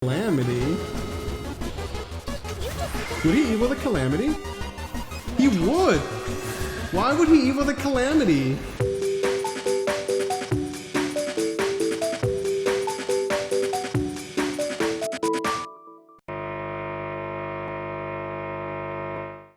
Calamity? Would he evil the Calamity? He would! Why would he evil the Calamity?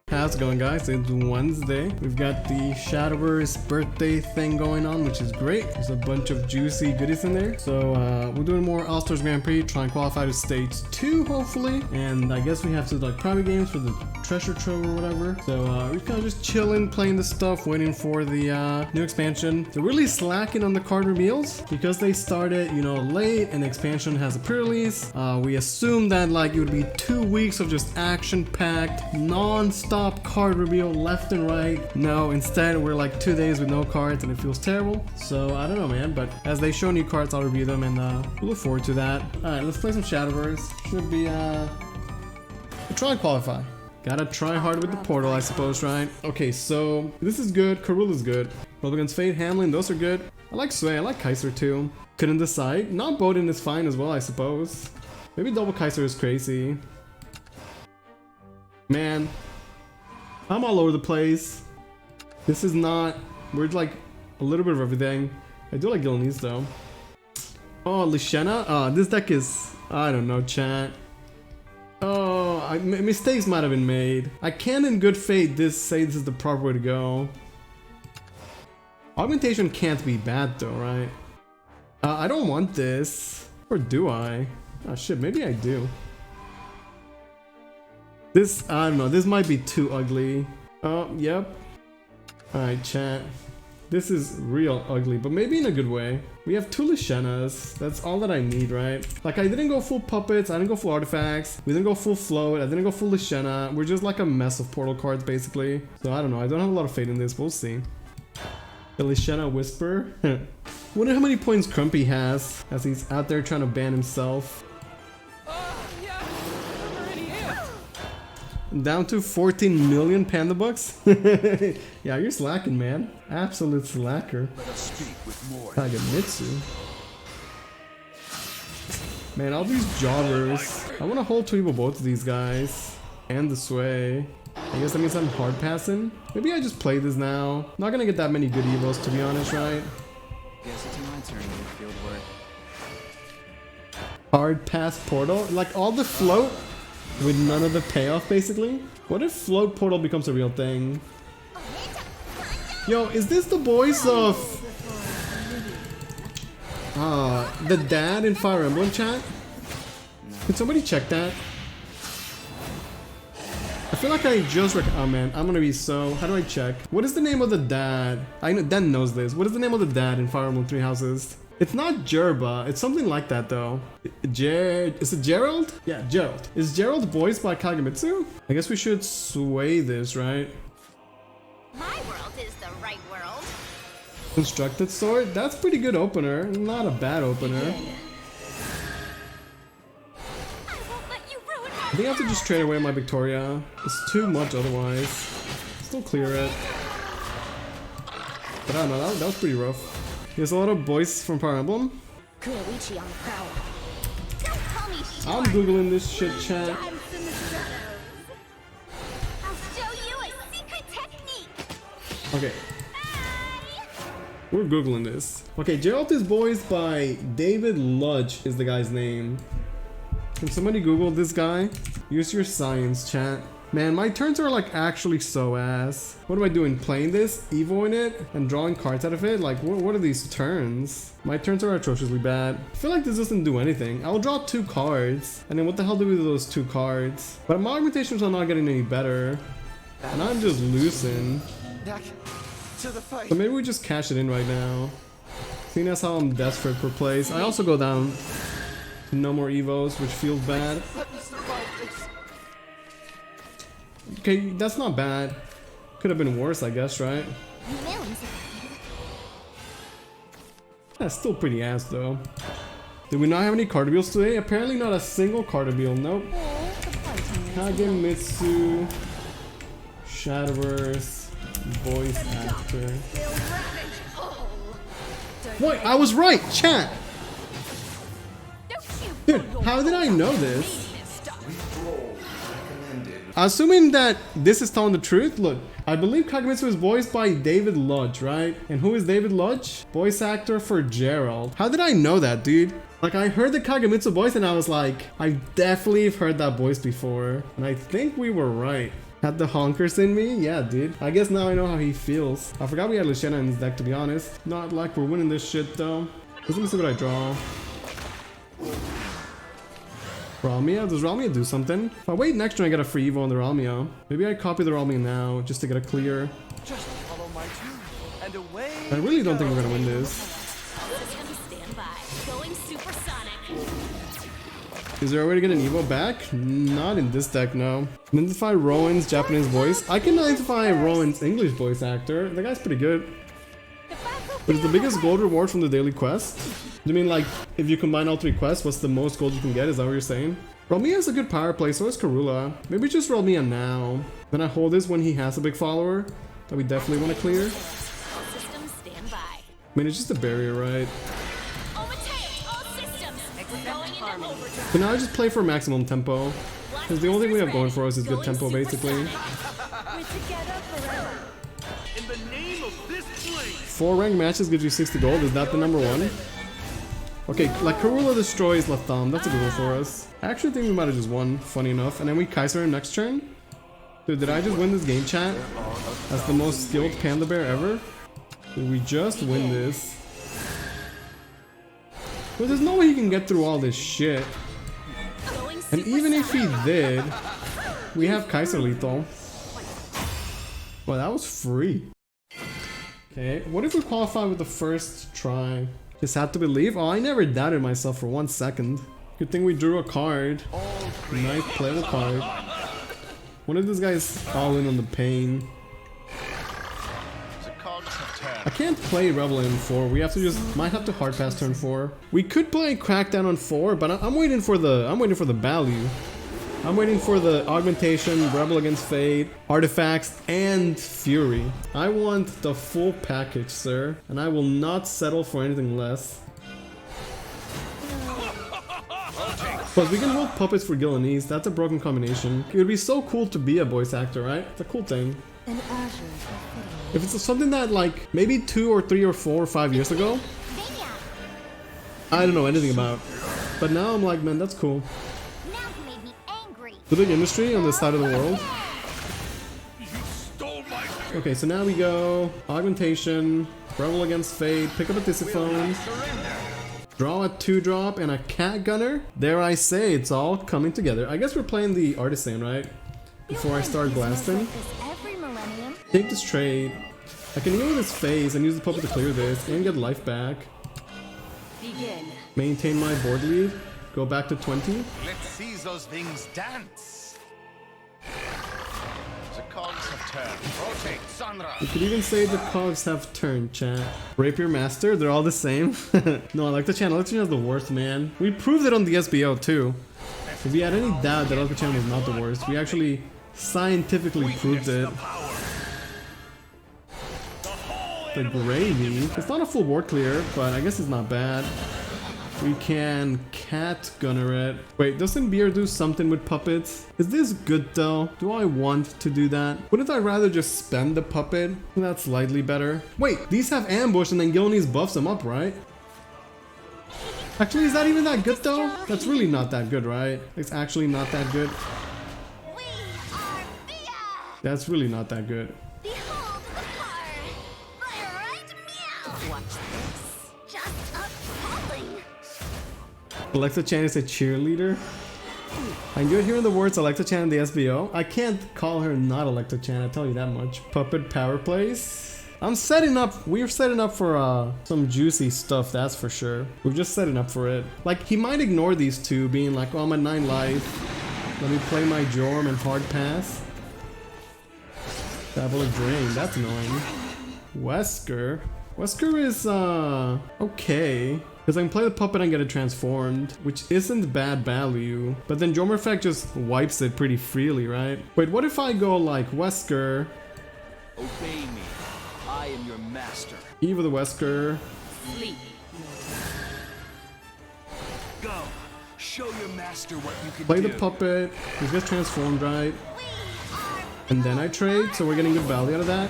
How's it going, guys? It's Wednesday. We've got the Shadowverse birthday thing going on, which is great. There's a bunch of juicy goodies in there. So we're doing more All-Stars Grand Prix, try and qualify to stage 2 hopefully. And I guess we have to like private games for the treasure trove or whatever. So we're kind of just chilling, playing this stuff, waiting for the new expansion. They're really slacking on the card reveals because they started, you know, late, and the expansion has a pre-release. We assumed that like it would be 2 weeks of just action-packed, non-stop card reveal left and right. No, instead we're like 2 days with no cards and it feels terrible. So I don't know, man, but as they show new cards, I'll review them, and we'll look forward to that. Alright, let's play some Shadowverse. Should be we'll try and qualify. Gotta try hard with the portal, I suppose, right? Okay, so this is good. Karul is good. Republican's Fate, Hamlin, those are good. I like Sway, I like Kaiser too. Couldn't decide. Not Bowden is fine as well, I suppose. Maybe double Kaiser is crazy. Man, I'm all over the place. This is not... We're like a little bit of everything. I do like Gilneas though. Oh, Lishena? This deck is... I don't know, chat. Oh, mistakes might have been made. I can't in good faith say this is the proper way to go. Augmentation can't be bad though, right? I don't want this. Or do I? Oh shit, maybe I do. This, I don't know, this might be too ugly. Oh, yep. Alright, chat. This is real ugly, but maybe in a good way. We have 2 Lishenas. That's all that I need, right? Like, I didn't go full puppets, I didn't go full artifacts, we didn't go full float, I didn't go full Lishena. We're just like a mess of portal cards, basically. So I don't know, I don't have a lot of faith in this, we'll see. The Lishena Whisper. Wonder how many points Crumpy has as he's out there trying to ban himself. Down to 14 million Panda bucks. Yeah, you're slacking, man. Absolute slacker. Kagamitsu. Man, all these joggers. I want to hold 2 evil both of these guys. And the Sway. I guess that means I'm hard passing. Maybe I just play this now. Not gonna get that many good evos, to be honest, right? Guess it's my turn to do field work. Hard pass portal? Like all the float? With none of the payoff, basically? What if float portal becomes a real thing? Yo, is this the voice of... the dad in Fire Emblem, chat? Could somebody check that? I feel like I just oh man, I'm gonna be so... How do I check? What is the name of the dad? I know Dan knows this. What is the name of the dad in Fire Emblem 3 Houses? It's not Jerba, it's something like that though. Is it Gerald? Yeah, Gerald. Is Gerald voiced by Kagamitsu? I guess we should sway this, right? My world is the right world. Constructed sword? That's pretty good opener. Not a bad opener. I won't let you ruin my I think I have to just trade away my Victoria. It's too much otherwise. Still clear it. But I don't know, that was pretty rough. There's a lot of boys from Fire Emblem. Kunoichi on the prowl. Don't call me short. I'm googling this shit, chat. I'll show you a secret technique. Okay. We're googling this. Okay, Geralt is voiced by David Ludge is the guy's name. Can somebody Google this guy? Use your science, chat. Man, my turns are like actually so ass. What am I doing? Playing this, evoing it, and drawing cards out of it? Like, what are these turns? My turns are atrociously bad. I feel like this doesn't do anything. I'll draw 2 cards, and then what the hell do we do with those 2 cards? But my augmentations are not getting any better, and I'm just losing. Back to the fight. So maybe we just cash it in right now. Seeing as how I'm desperate for plays. I also go down to no more evos, which feels bad. Let me survive this. Okay, that's not bad. Could have been worse, I guess, right? That's still pretty ass, though. Did we not have any card reveals today? Apparently not a single card reveal. Nope. Kagemitsu, Shadowverse, voice actor. Wait, I was right, chat! Don't you Dude, how did I know this? Assuming that this is telling the truth, look, I believe Kagemitsu is voiced by David Lodge, right? And who is David Lodge? Voice actor for Gerald. How did I know that, dude? Like, I heard the Kagemitsu voice and I was like, I definitely have heard that voice before. And I think we were right. Had the honkers in me? Yeah, dude. I guess now I know how he feels. I forgot we had Luciana in his deck, to be honest. Not like we're winning this shit, though. Let me see what I draw. Ramia? Does Ramia do something? If I wait next turn, I get a free Evo on the Ramia. Maybe I copy the Ramia now, just to get a clear. Just follow my tune, and away I really don't think we're gonna win this. Stand by. Going supersonic. Is there a way to get an Evo back? Not in this deck, no. Identify Rowan's Japanese voice. I can identify Rowan's English voice actor. The guy's pretty good. But it's the biggest gold reward from the daily quest. You mean like, if you combine all 3 quests, what's the most gold you can get? Is that what you're saying? Romeo has a good power play, so is Karula. Maybe just roll me a now. Then I hold this when he has a big follower that we definitely want to clear. Systems stand by. I mean, it's just a barrier, right? Overtake all systems. We're going into overdrive. So now I just play for maximum tempo. Because the only thing we have going for us is good tempo, basically. We're together forever. In the name of this place. 4 ranked matches gives you 60 gold. Is that the number 1? Okay, like Karula destroys Latham. That's a good one for us. I actually think we might have just won, funny enough. And then we Kaiser him next turn. Dude, did I just win this game, chat? As the most skilled Panda Bear ever? Did we just win this? But there's no way he can get through all this shit. And even if he did, we have Kaiser lethal. Well, that was free. Okay, what if we qualify with the first try? Just had to believe? Oh, I never doubted myself for 1 second. Good thing we drew a card. Nice playable card. What if this guy's all in on the pain? I can't play Rebel in 4. We have to might have to hard pass turn 4. We could play Crackdown on 4, but I'm waiting for the value. I'm waiting for the augmentation, Rebel Against Fate, artifacts, and Fury. I want the full package, sir, and I will not settle for anything less. Plus, we can hold puppets for Gillenese. That's a broken combination. It would be so cool to be a voice actor, right? It's a cool thing. If it's something that, like, maybe 2 or 3 or 4 or 5 years ago, I don't know anything about. But now I'm like, man, that's cool. The big industry on this side of the world. Okay, so now we go augmentation, Rebel Against Fate, pick up a Tisiphone, draw a 2-drop and a cat gunner. Dare I say, it's all coming together. I guess we're playing the artisan, right? Before I start blasting. Take this trade. I can heal this phase and use the puppet to clear this and get life back. Maintain my board lead. Go back to 20. Let's see those things dance. The cogs have turned. Rotate, Sandra. You could even say the cogs have turned, chat. Rapier Master, they're all the same. No, I like the channel. Electro is the worst, man. We proved it on the SBO too. If we had any doubt that Electro was not the worst, we actually scientifically proved it. The gravy. It's not a full board clear, but I guess it's not bad. We can cat gunner it. Wait, doesn't Beer do something with puppets? Is this good though? Do I want to do that? Wouldn't I rather just spend the puppet? That's slightly better. Wait, these have ambush and then Gillenese buffs them up, right? Actually, is that even that good though? That's really not that good, right? It's actually not that good. That's really not that good. Alexa Chan is a cheerleader. I enjoy hearing the words Alexa Chan in the SBO. I can't call her not Alexa Chan, I tell you that much. Puppet power plays. We're setting up for some juicy stuff, that's for sure. We're just setting up for it. Like, he might ignore these two, being like, oh, I'm at 9 life. Let me play my Jorm and hard pass. Diabolic Drain, that's annoying. Wesker. Wesker is, okay. Because I can play the puppet and get it transformed, which isn't bad value. But then Jorm Effect just wipes it pretty freely, right? Wait, what if I go like Wesker? Obey me. I am your master. Eve of the Wesker. Go. Show your master what you can Play do. the puppet. He's gets transformed, right? And then I trade, so we're getting good value out of that.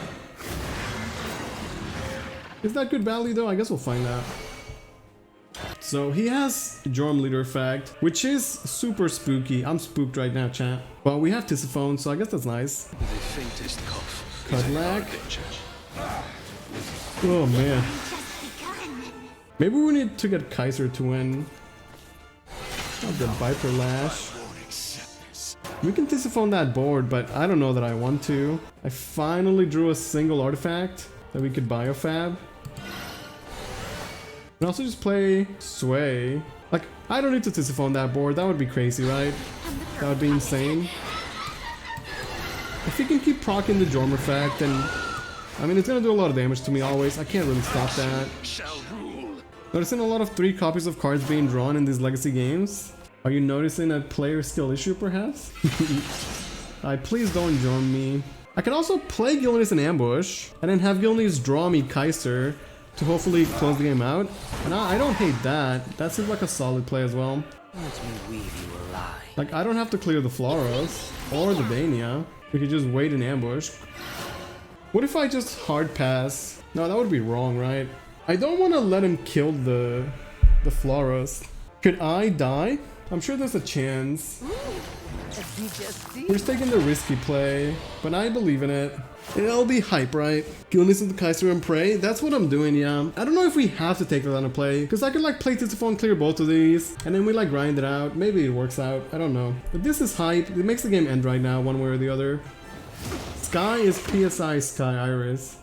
Is that good value though? I guess we'll find out. So he has Jorm Leader effect, which is super spooky. I'm spooked right now, chat. Well, we have Tisiphone, so I guess that's nice. The faintest cough. Cudlack. Oh man. Maybe we need to get Kaiser to win. Not the Viper Lash. We can Tisiphone that board, but I don't know that I want to. I finally drew a single artifact that we could biofab. And also just play Sway. Like, I don't need to Tisiphone that board. That would be crazy, right? That would be insane. If he can keep proccing the Jorm effect, then... I mean, it's gonna do a lot of damage to me always. I can't really stop that. Noticing a lot of 3 copies of cards being drawn in these legacy games. Are you noticing a player skill issue, perhaps? Please don't Jorm me. I can also play Gilneas in ambush, and then have Gilneas draw me Kaiser to hopefully close the game out. And I don't hate that. That seems like a solid play as well. Let me weave you a lie. Like, I don't have to clear the Floros or the Dania. We could just wait in ambush. What if I just hard pass? No, that would be wrong, right? I don't want to let him kill the Floros. Could I die? I'm sure there's a chance. We're just taking the risky play, but I believe in it. It'll be hype, right? Gilneas with the Kaiser and Prey. That's what I'm doing, yeah. I don't know if we have to take that on a play, because I could like play Tisiphone, clear both of these, and then we like grind it out. Maybe it works out. I don't know. But this is hype. It makes the game end right now, one way or the other. Sky is PSI Sky Iris.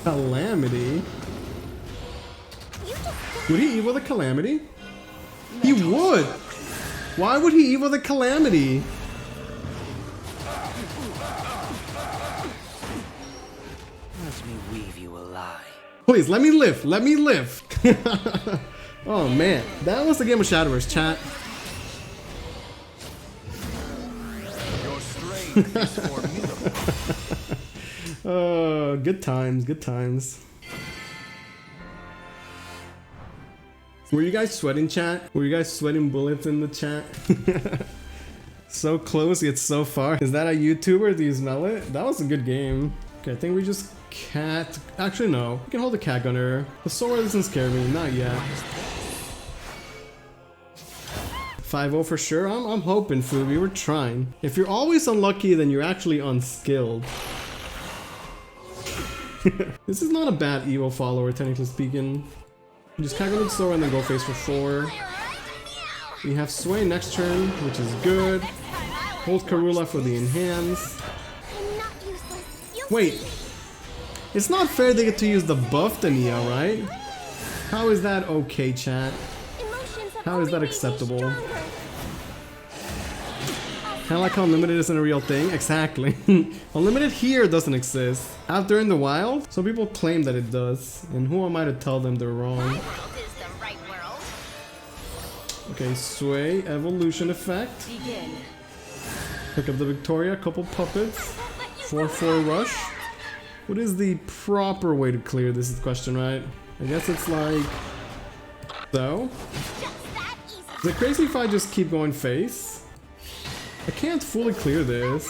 Calamity. Would he Evo the Calamity? He would! Why would he Evo the Calamity? Let me weave you a lie. Please, let me live! Let me live! Oh man, that was the game of Shadowverse, chat. Your strength is formidable. Oh, good times, good times. Were you guys sweating, chat? Were you guys sweating bullets in the chat? So close yet so far. Is that a YouTuber? Do you smell it? That was a good game. Okay, I think we just cat. Actually, no. We can hold the cat gunner. The sword doesn't scare me. Not yet. 5-0 for sure. I'm hoping, Fubi. We're trying. If you're always unlucky, then you're actually unskilled. This is not a bad Evo follower, technically speaking. Just calculate the sword and then go face for 4. We have Sway next turn, which is good. Hold Karula for the enhance. Wait, it's not fair they get to use the buff Dania, right? How is that okay, chat? How is that acceptable? Kinda like how Unlimited isn't a real thing. Exactly. Unlimited here doesn't exist. Out there in the wild, some people claim that it does. And who am I to tell them they're wrong? Okay, Sway, evolution effect. Pick up the Victoria, couple puppets. 4-4 rush. What is the proper way to clear this is the question, right? I guess it's like... So? Is it crazy if I just keep going face? I can't fully clear this.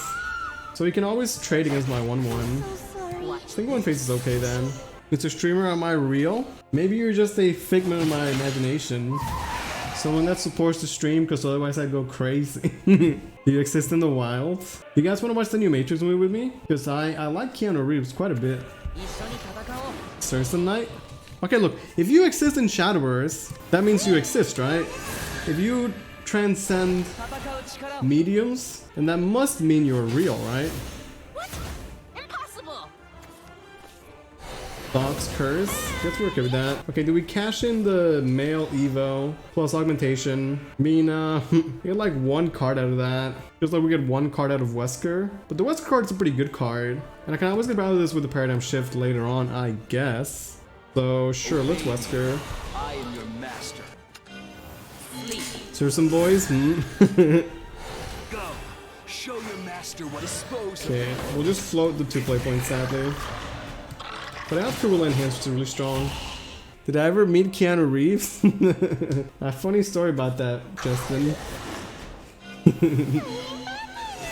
So you can always trade against my 1-1. I think going face is okay then. Mr. Streamer, am I real? Maybe you're just a figment of my imagination. Someone that supports the stream because otherwise I'd go crazy. Do you exist in the wild? You guys want to watch the new Matrix movie with me? Because I like Keanu Reeves quite a bit. Cersei Knight? Okay, look, if you exist in Shadowverse, that means you exist, right? If you transcend mediums, then that must mean you're real, right? What? Impossible. Thoughts, curse. Guess we're okay with that. Okay, do we cash in the male Evo plus augmentation? Mina. We get like 1 card out of that. Just like we get 1 card out of Wesker. But the Wesker card's a pretty good card. And I can always get out of this with the paradigm shift later on, I guess. So sure, let's Wesker. I am your master. Sir, some boys. Go. Show your master what is supposed to. Okay, we'll just float the 2 play points, sadly. But I have Karula Enhanced, which is really strong. Did I ever meet Keanu Reeves? A funny story about that, Justin.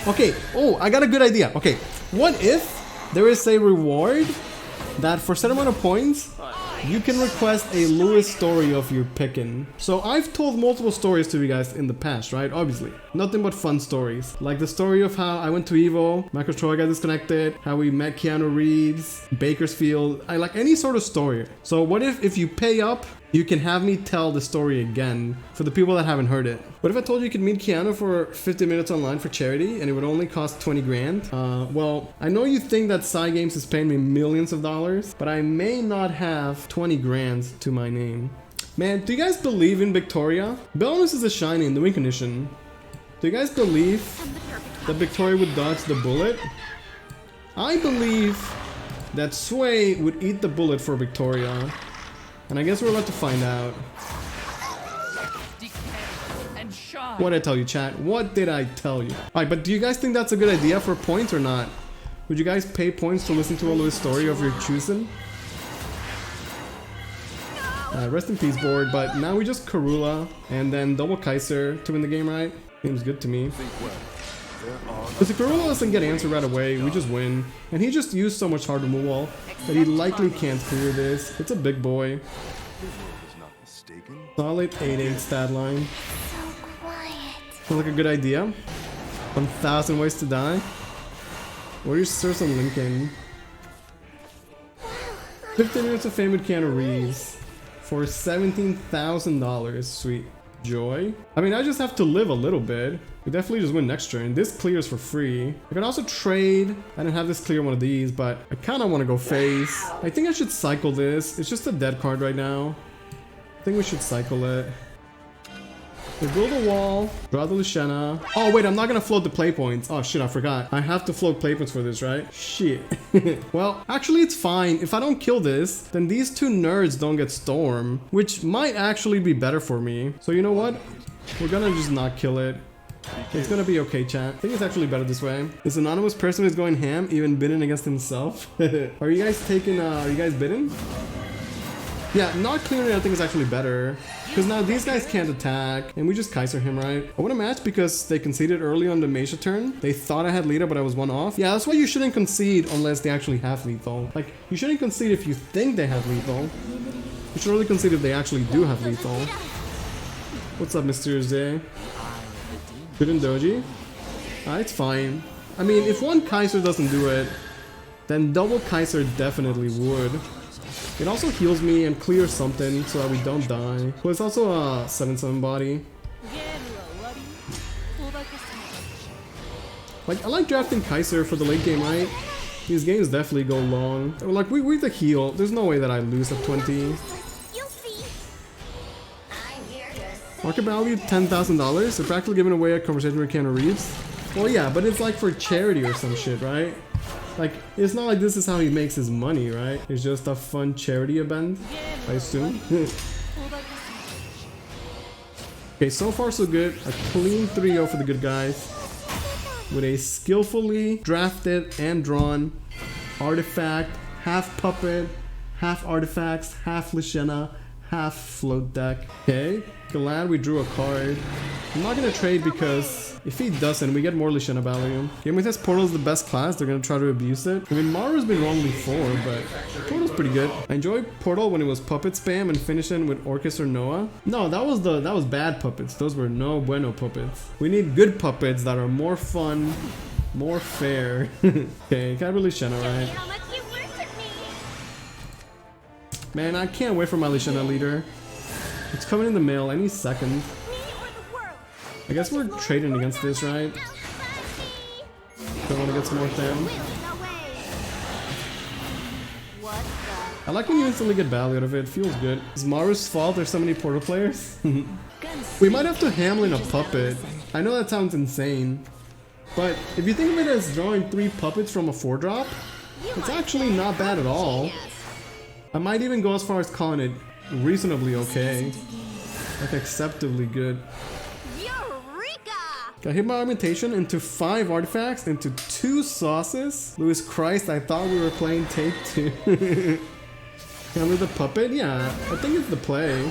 Okay, oh, I got a good idea. Okay, what if there is a reward that for a certain amount of points, you can request a Lewis story of your picking. So I've told multiple stories to you guys in the past, right? Obviously. Nothing but fun stories. Like the story of how I went to Evo, my controller got disconnected, how we met Keanu Reeves, Bakersfield. I like any sort of story. So what if you pay up, you can have me tell the story again for the people that haven't heard it. What if I told you could meet Keanu for 50 minutes online for charity and it would only cost 20 grand? Well, I know you think that Psy Games is paying me millions of dollars, but I may not have 20 grand to my name. Man, do you guys believe in Victoria? Belnus is a shiny in the win condition. Do you guys believe that Victoria would dodge the bullet? I believe that Sway would eat the bullet for Victoria. And I guess we're about to find out. What did I tell you, chat? What did I tell you? Alright, but do you guys think that's a good idea for points or not? Would you guys pay points to listen to a Lewis story of your choosing? Rest in peace, board. But now we just Karula and then double Kaiser to win the game, right? Seems good to me. Because if Karula doesn't get answered right away, we just win. And he just used so much hard removal wall that he likely can't clear this. It's a big boy. Solid 8-8 stat line. Sounds like a good idea. 1,000 ways to die. Or you serve some Lincoln. 15 minutes of fame with Keanu Reeves for $17,000. Sweet. Joy. I mean, I just have to live a little bit. We definitely just win next turn. This clears for free. I can also trade. I didn't have this clear one of these, but I kind of want to go face. I think I should cycle this. It's just a dead card right now. I think we should cycle it. We build a wall, draw the Luciana. Oh wait, I'm not gonna float the play points. Oh shit, I forgot. I have to float play points for this, right? Shit. Well, actually it's fine. If I don't kill this, then these two nerds don't get Storm, which might actually be better for me. So you know what? We're gonna just not kill it. It's gonna be okay, chat. I think it's actually better this way. This anonymous person is going ham, even bidding against himself. Are you guys taking, are you guys bidding? Yeah, not clearing it I think is actually better. Because now these guys can't attack, and we just Kaiser him, right? I want to match because they conceded early on the Mesha turn. They thought I had leader, but I was one off. Yeah, that's why you shouldn't concede unless they actually have lethal. Like, you shouldn't concede if you think they have lethal. You should only concede if they actually do have lethal. What's up, Mr. Zay? Good in Doji? It's fine. I mean, if one Kaiser doesn't do it, then double Kaiser definitely would. It also heals me and clears something so that we don't die. But it's also a 7/7 body. Like, I like drafting Kaiser for the late game, right? These games definitely go long. Like, we the heal. There's no way that I lose at 20. Market value $10,000. They're practically giving away a conversation with Keanu Reeves. Well, yeah, but it's like for charity or some shit, right? Like, it's not like this is how he makes his money, right? It's just a fun charity event, I assume. Okay, so far so good. A clean 3-0 for the good guys. With a skillfully drafted and drawn artifact, half puppet, half artifacts, half Luciana, half float deck. Okay, glad we drew a card. I'm not gonna trade because if he doesn't, we get more Luciana value. Game with this Portal is the best class. They're gonna try to abuse it. I mean, Maru's been wrong before, but Portal's pretty good. I enjoyed Portal when it was puppet spam and finishing with Orcus or Noah. No, that was bad puppets. Those were no bueno puppets. We need good puppets that are more fun, more fair. Okay, got Luciana, right? Man, I can't wait for my Luciana leader. It's coming in the mail any second. I guess we're trading against this, right? Don't want to get some more them. I like when you instantly get value out of it. Feels good. Is Maru's fault there's so many Portal players? We might have to Hamlin a puppet. I know that sounds insane. But if you think of it as drawing 3 puppets from a 4-drop, it's actually not bad at all. I might even go as far as calling it reasonably okay. Like acceptably good. Got hit by augmentation into 5 artifacts into 2 sauces. Louis Christ, I thought we were playing Take 2. Hamlet the puppet? Yeah, I think it's the play.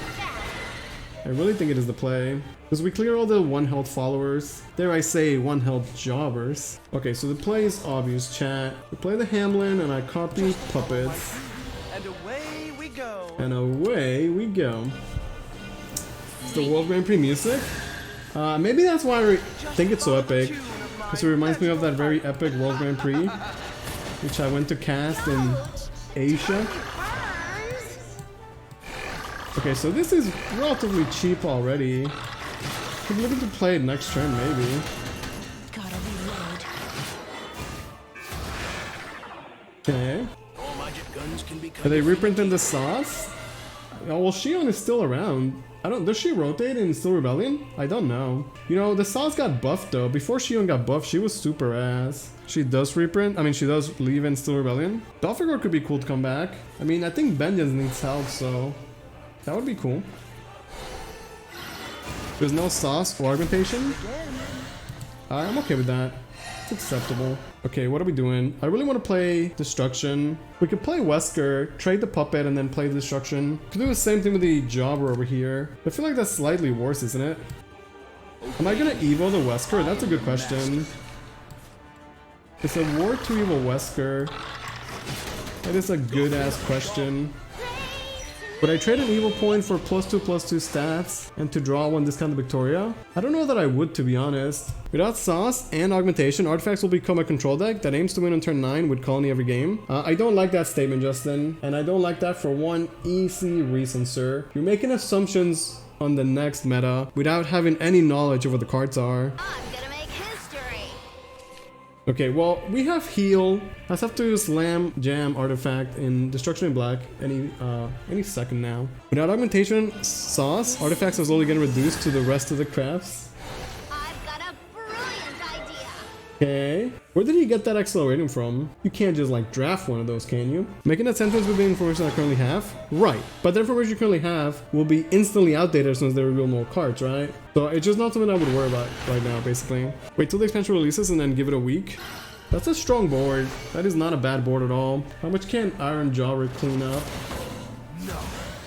I really think it is the play. Because we clear all the 1 health followers. Dare I say 1 health jobbers. Okay, so the play is obvious, chat. We play the Hamlin and I copy puppets. And away we go. And away we go. It's the World Grand Prix music. Maybe that's why I think it's so epic. Because it reminds me of that very epic World Grand Prix, which I went to cast in Asia. Okay, so this is relatively cheap already. I'm looking to play it next turn, maybe. Gotta reload. Okay. All magic guns can be Are they reprinting the sauce? Oh, well, Shion is still around. Does she rotate in Steel Rebellion? I don't know. You know, the sauce got buffed though. Before Shion got buffed, she was super ass. She does reprint. I mean, she does leave in Steel Rebellion. Belfagor could be cool to come back. I mean, I think Vengeance needs help, so that would be cool. There's no sauce or augmentation. I'm okay with that. It's acceptable. Okay, what are we doing? I really want to play Destruction. We could play Wesker, trade the puppet, and then play the Destruction. Could do the same thing with the Jobber over here. I feel like that's slightly worse, isn't it? Am I gonna Evo the Wesker? That's a good question. It's a War 2 Evil Wesker. That is a good-ass question. Would I trade an evil point for +2/+2 stats and to draw 1 discounted Victoria? I don't know that I would, to be honest. Without sauce and augmentation, artifacts will become a control deck that aims to win on turn 9 with Colony every game. I don't like that statement, Justin. And I don't like that for one easy reason, sir. You're making assumptions on the next meta without having any knowledge of what the cards are. I'm gonna make history. Okay, well, we have heal. I just have to slam jam artifact in Destruction in black any second now. Without augmentation, sauce, artifacts are slowly getting reduced to the rest of the crafts. I've got a brilliant idea. Okay. Where did he get that accelerating from? You can't just like draft one of those, can you? Making that sentence with the information I currently have? Right. But the information you currently have will be instantly outdated as soon as they reveal more cards, right? So it's just not something I would worry about right now, basically. Wait till the expansion releases and then give it a week. That's a strong board. That is not a bad board at all. How much can Iron Jawr clean up?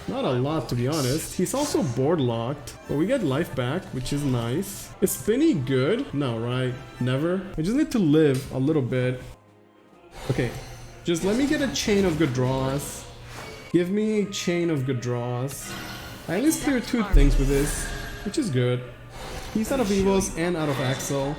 Not a lot, to be honest. He's also board locked, but we get life back, which is nice. Is Spinny good? No, right? Never. I just need to live a little bit. Okay, just let me get a chain of good draws. Give me a chain of good draws. I at least clear 2 things with this, which is good. He's out of Evos and out of Axel.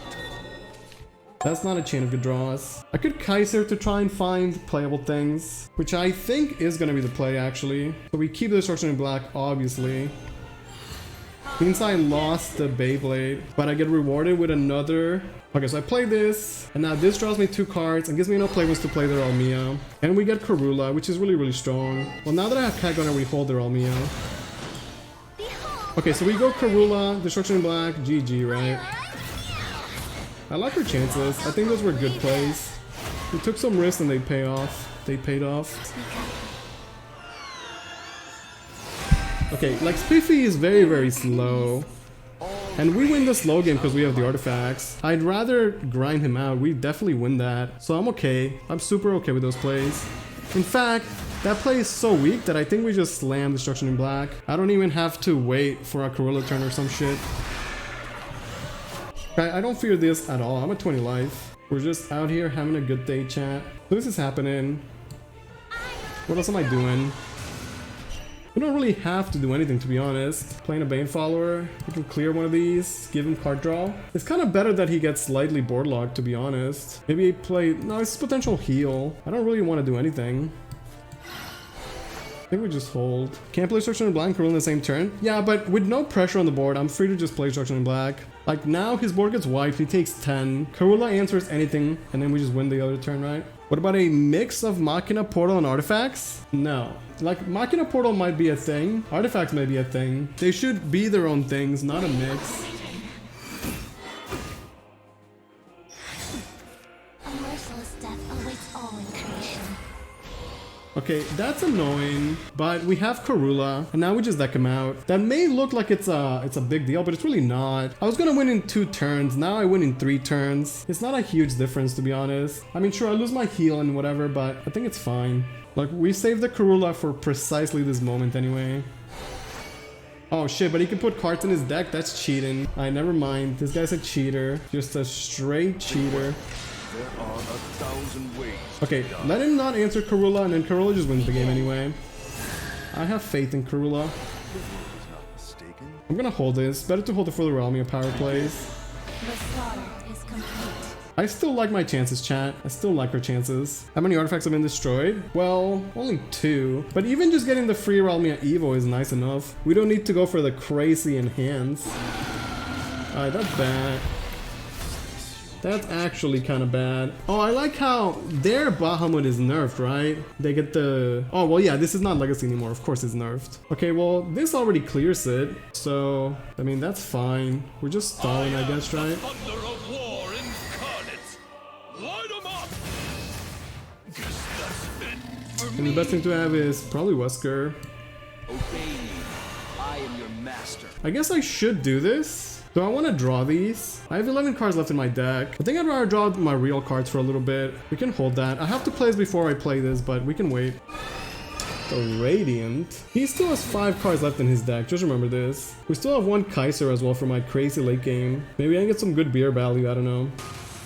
That's not a chain of good draws. I could Kaiser to try and find playable things, which I think is gonna be the play actually. So we keep the Destruction in black, obviously. Means I lost the Beyblade, but I get rewarded with another. Okay, so I play this, and now this draws me 2 cards and gives me enough playbooks to play their Almia. And we get Karula, which is really, really strong. Well, now that I have Kagona, we hold their Almia. Okay, so we go Karula, Destruction in black, GG, right? I like her chances. I think those were good plays. We took some risks and they paid off. Okay, like Spiffy is very, very slow. And we win the slow game because we have the artifacts. I'd rather grind him out. We definitely win that. So I'm okay. I'm super okay with those plays. In fact, that play is so weak that I think we just slam Destruction in black. I don't even have to wait for a Karula turn or some shit. I don't fear this at all. I'm at 20 life. We're just out here having a good day, chat. So this is happening. What else am I doing? We don't really have to do anything, to be honest. Playing a Bane follower. We can clear one of these. Give him card draw. It's kind of better that he gets slightly board locked, to be honest. Maybe play... No, it's potential heal. I don't really want to do anything. I think we just hold. Can't play Destruction in black and Karula in the same turn. Yeah, but with no pressure on the board, I'm free to just play Destruction in black. Like now his board gets wiped, he takes 10. Karula answers anything, and then we just win the other turn, right? What about a mix of Machina, Portal, and Artifacts? No. Like Machina, Portal might be a thing. Artifacts may be a thing. They should be their own things, not a mix. A merciless death awaits all in creation. Okay, that's annoying, but we have Karula, and now we just deck him out. That may look like it's a big deal, but it's really not. I was gonna win in 2 turns, now I win in 3 turns. It's not a huge difference, to be honest. I mean, sure, I lose my heal and whatever, but I think it's fine. Like, we saved the Karula for precisely this moment anyway. Oh shit, but he can put cards in his deck? That's cheating. Alright, never mind. This guy's a cheater. Just a straight cheater. There are 1,000 ways. Okay, let him not answer Karula, and then Karula just wins the game anyway. I have faith in Karula. I'm gonna hold this. Better to hold it for the realm of power plays. The slaughter is complete. I still like my chances, chat. I still like our chances. How many artifacts have been destroyed? Well, only 2. But even just getting the free Realmia Evo is nice enough. We don't need to go for the crazy enhance. Alright, that's bad. That's actually kind of bad. Oh, I like how their Bahamut is nerfed, right? They get the... Oh, well, yeah, this is not Legacy anymore. Of course it's nerfed. Okay, well, this already clears it. So, I mean, that's fine. We're just stalling, I guess, right? And the best thing to have is probably Wesker. Obey me. I am your master. I guess I should do this. Do I want to draw these? I have 11 cards left in my deck. I think I'd rather draw my real cards for a little bit. We can hold that. I have to play this before I play this, but we can wait. The Radiant. He still has 5 cards left in his deck. Just remember this. We still have 1 Kaiser as well for my crazy late game. Maybe I can get some good beer value. I don't know.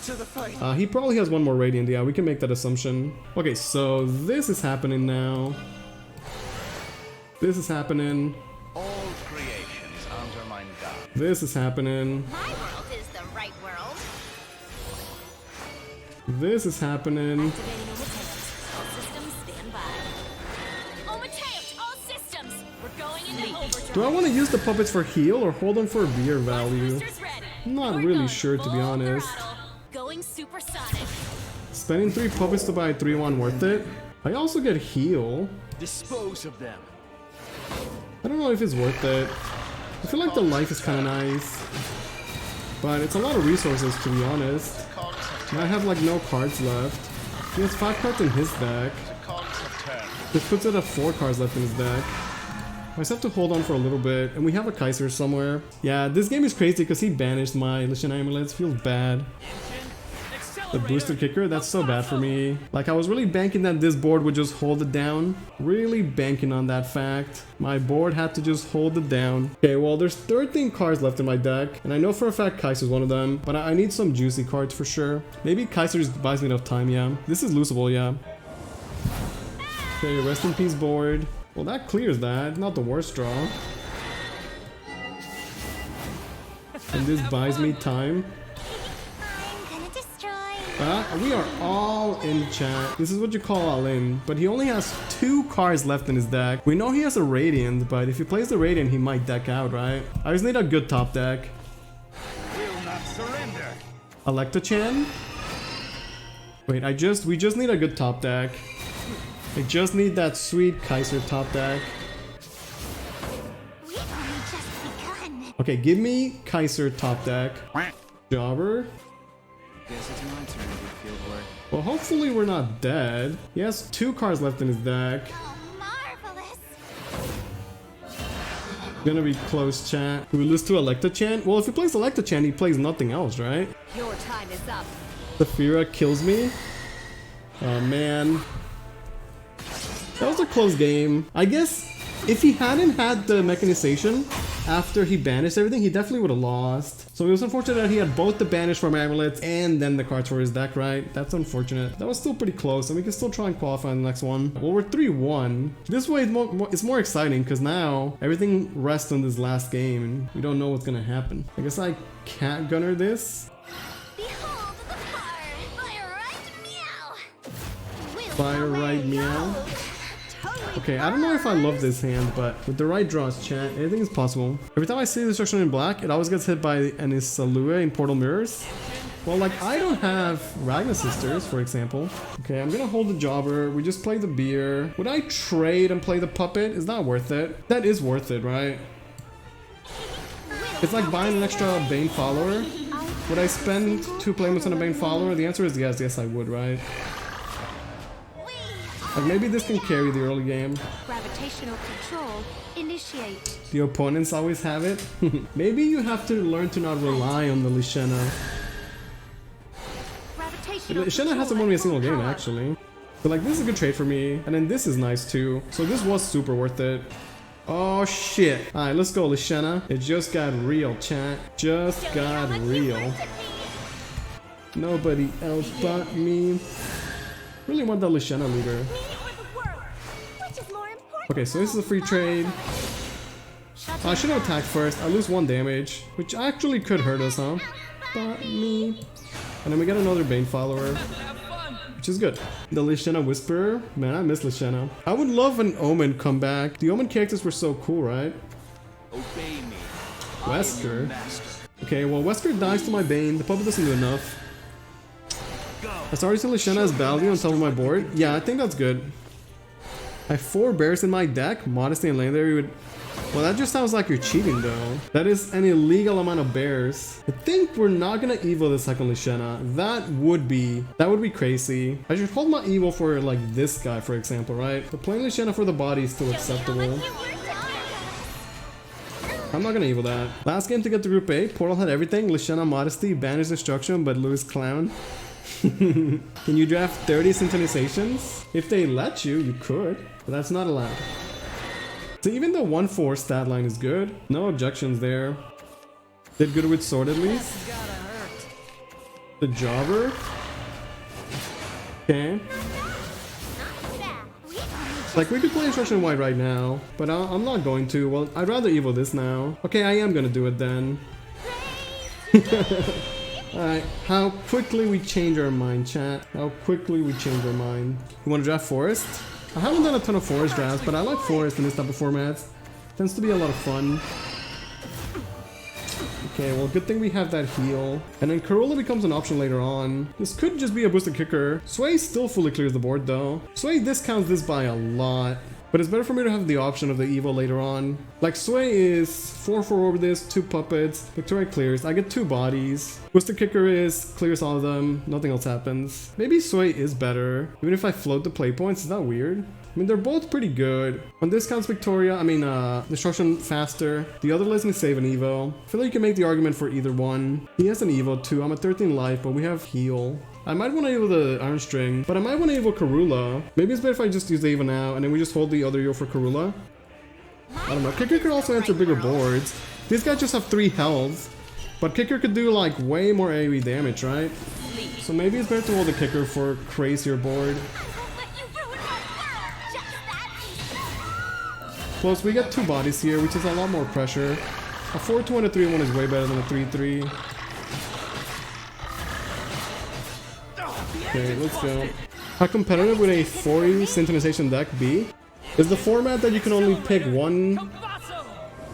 To the fight. He probably has 1 more Radiant. Yeah, we can make that assumption. Okay, so this is happening now. This is happening. All creations under my God. This is happening. My world is the right world. This is happening. Activating Omateus. All systems stand by. Omateus, all systems. We're going into overdrive. Do I want to use the puppets for heal or hold them for beer value? Boosters ready. I'm not We're really going sure, to be full honest. throttle. Going supersonic. Spending 3 puppets to buy 3-1 worth it? I also get heal. Dispose of them. I don't know if it's worth it. I feel like the life is kind of nice. But it's a lot of resources, to be honest. And I have like no cards left. He has 5 cards in his deck. This puts it at 4 cards left in his deck. I just have to hold on for a little bit. And we have a Kaiser somewhere. Yeah, this game is crazy because he banished my Lichen Amulets. Feels bad. The booster kicker, that's so bad for me. Like, I was really banking that this board would just hold it down. Really banking on that fact. My board had to just hold it down. Okay, well, there's 13 cards left in my deck. And I know for a fact Kaiser's one of them. But I need some juicy cards for sure. Maybe Kaiser just buys me enough time, yeah. This is losable, yeah. Okay, rest in peace board. Well, that clears that. Not the worst draw. And this buys me time. I'm gonna destroy. We are all in, chat. This is what you call all in. But he only has 2 cards left in his deck. We know he has a Radiant, but if he plays the Radiant, he might deck out, right? I just need a good top deck. Will not surrender. Electochan? Wait, we just need a good top deck. I just need that sweet Kaiser top deck. We've only just begun. Okay, give me Kaiser top deck. Jobber? Guess it's my turn to do field work. Well, hopefully we're not dead. He has 2 cards left in his deck. Oh, marvelous. Gonna be close, chat. Do we lose to Electochan? Well, if he plays Electochan, he plays nothing else, right? Your time is up. Saphira kills me. Oh, man. That was a close game. I guess if he hadn't had the mechanization after he banished everything, he definitely would have lost. So it was unfortunate that he had both the banish from amulets and then the cards for his deck, right? That's unfortunate. That was still pretty close, and we can still try and qualify in the next one. Well, we're 3-1. This way it's more exciting because now everything rests on this last game and we don't know what's gonna happen. I guess I can't gunner this. Behold the fire. Fire right meow. Will Fire right meow. Okay, I don't know if I love this hand, but with the right draws, chat, anything is possible. Every time I see Destruction in black, it always gets hit by Anisalua in Portal Mirrors. Well, like, I don't have Ragna Sisters, for example. Okay, I'm gonna hold the Jobber. We just play the beer. Would I trade and play the puppet? Is that worth it? That is worth it, right? It's like buying an extra Bane follower. Would I spend 2 Playmates on a Bane follower? The answer is yes. Yes, I would, right? Like, maybe this can carry the early game. Gravitational control. Initiate. The opponents always have it. Maybe you have to learn to not rely on the Lishena. Gravitational Lishena hasn't won me a single game, actually. But like, this is a good trade for me. And then this is nice too. So this was super worth it. Oh shit. Alright, let's go, Lishana. It just got real, chat. Just got real. Nobody else but me. Really want that Lishana leader. Okay, so this is a free trade. I should have attacked first. I lose 1 damage, which actually could hurt us, huh? But me. And then we get another Bane follower, which is good. The Lishana Whisperer. Man, I miss Lishana. I would love an Omen comeback. The Omen characters were so cool, right? Obey me. Wesker. Okay, well, Wesker dies to my Bane. The puppet doesn't do enough. I started to Lishana as value on top of my board. Yeah, I think that's good. I have 4 bears in my deck. Modesty and Legendary would... Well, that just sounds like you're cheating though. That is an illegal amount of bears. I think we're not gonna evo the second Lishana. That would be crazy. I should hold my evo for like this guy, for example, right? But playing Lishana for the body is still acceptable. I'm not gonna evo that. Last game to get to Group A, Portal had everything. Lishana Modesty, Banish Destruction, but Louis Clown. Can you draft 30 synchronizations? If they let you, you could, but that's not allowed. So even the 1-4 stat line is good. No objections there. Did good with sword at least. The jobber. Okay. Like, we could play Instruction White right now, but I'm not going to. Well, I'd rather evo this now. Okay, I am gonna do it then. Alright, how quickly we change our mind, chat. How quickly we change our mind. You wanna draft Forest? I haven't done a ton of Forest drafts, but I like Forest in this type of formats. Tends to be a lot of fun. Okay, well, good thing we have that heal. And then Corolla becomes an option later on. This could just be a boosted kicker. Sway still fully clears the board though. Sway discounts this by a lot. But it's better for me to have the option of the Evo later on. Like, Sway is 4-4 over this, 2 puppets, Victoria clears, I get 2 bodies. Boosted Kicker is, clears all of them, nothing else happens. Maybe Sway is better, even if I float the play points, is that weird? I mean, they're both pretty good. On discounts Victoria, Destruction faster. The other lets me save an Evo. I feel like you can make the argument for either one. He has an Evo too, I'm at 13 life, but we have heal. I might want to evo the Iron String, but I might want to evo Karula. Maybe it's better if I just use the evo now, and then we just hold the other Evo for Karula. I don't know. Kicker could also answer bigger boards. These guys just have 3 health, but Kicker could do like way more AoE damage, right? So maybe it's better to hold the Kicker for crazier board. Plus, we get 2 bodies here, which is a lot more pressure. A 4-2 and a 3-1 is way better than a 3-3. Okay, let's go. How competitive would a 40 synchronization deck be? Is the format that you can only pick one...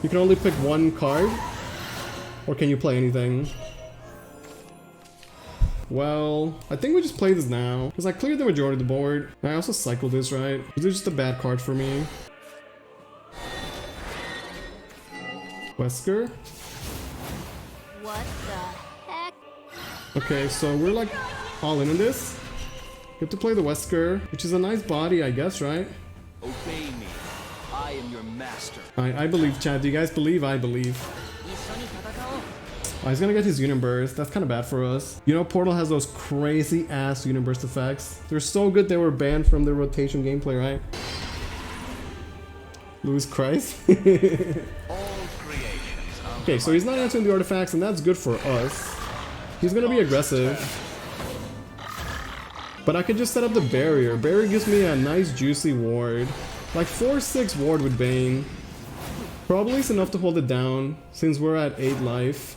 You can only pick 1 card? Or can you play anything? Well, I think we just play this now. Because I cleared the majority of the board. I also cycled this, right? This is just a bad card for me. Wesker? What the heck? Okay, so we're like all in on this. Get to play the Wesker, which is a nice body, I guess, right? Obey me. I am your master. I believe, chat. Do you guys believe? I believe. Oh, he's gonna get his Uniburst. That's kind of bad for us. You know, Portal has those crazy ass Uniburst effects. They're so good they were banned from the rotation gameplay, right? Louis Christ. Okay, so he's not answering the artifacts, and that's good for us. He's gonna be aggressive. But I could just set up the barrier. Barrier gives me a nice juicy ward. Like 4-6 ward with Bane. Probably is enough to hold it down, since we're at 8 life.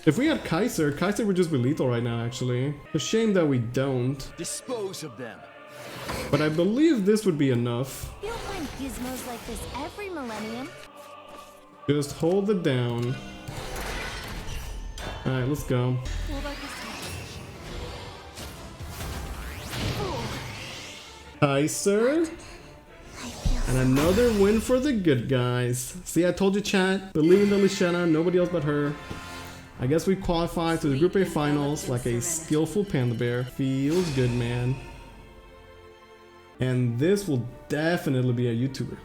If we had Kaiser, Kaiser would just be lethal right now, actually. A shame that we don't. Dispose of them. But I believe this would be enough. You'll find gizmos like this every millennium. Just hold it down. Alright, let's go. What about this time? Kaiser. And another win for the good guys. See, I told you, chat. Believe in the Lishana, nobody else but her. I guess we qualified to the Group A finals like a skillful panda bear. Feels good, man. And this will definitely be a YouTuber.